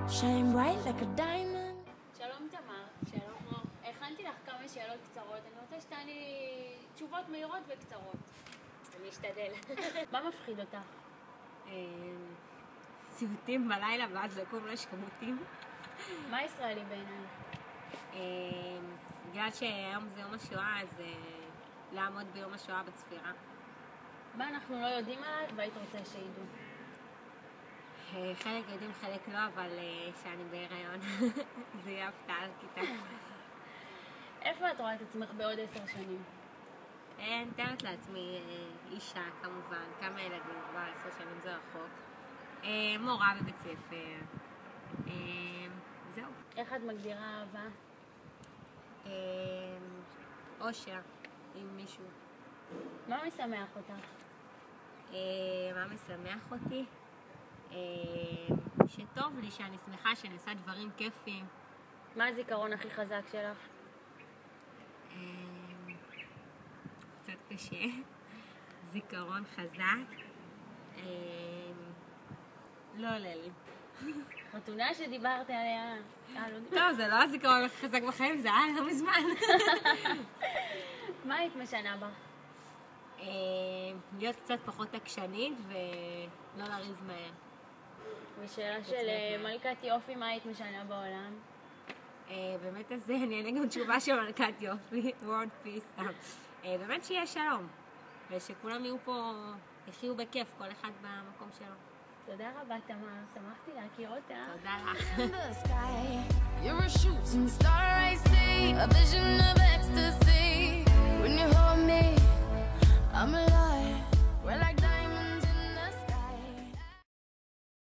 shine bright like a diamond. שלום תמר. שלום מור. הכנתי לך כמה שאלות קצרות, אני רוצה שתעני לי תשובות מהירות וקצרות. אני אשתדל. מה מפחיד אותך? סיוטים בלילה ואז לקום לשכמותים. מה ישראלי בעינייך? בגלל שהיום זה יום השואה, אז לעמוד ביום השואה בצפירה. מה אנחנו לא יודעים עליי והיית רוצה שידעו? חלק יודעים, חלק לא, אבל שאני בהיריון. זה יהיה הפתעה על כיתה. איפה את רואה את עצמך בעוד 10 שנים? אני מתארת לעצמי אישה כמובן, כמה ילדים כבר, 10 שנים זה רחוק. מורה בבית ספר. זהו. איך את מגדירה אהבה? אושר עם מישהו. מה משמח אותך? מה משמח אותי? שטוב לי, שאני שמחה, שאני עושה דברים כיפים. מה הזיכרון הכי חזק שלך? קצת קשה. זיכרון חזק. לא עולה לי. חתונה שדיברת עליה. טוב, זה לא הזיכרון הכי חזק בחיים, זה היה לא מזמן. מה היית משנה בך? להיות קצת פחות עקשנית ולא להריב מהר. ושאלה של מלכת יופי, מה היית משנה בעולם? באמת אז אני אענה גם תשובה של מלכת יופי, World Peace. באמת שיהיה שלום, ושכולם יהיו פה, יחיו בכיף, כל אחד במקום שלו. תודה רבה תמר, שמחתי להכיר אותה. תודה לך. You're a shooting star, I see a vision of ecstasy. When you hold me, I'm alive.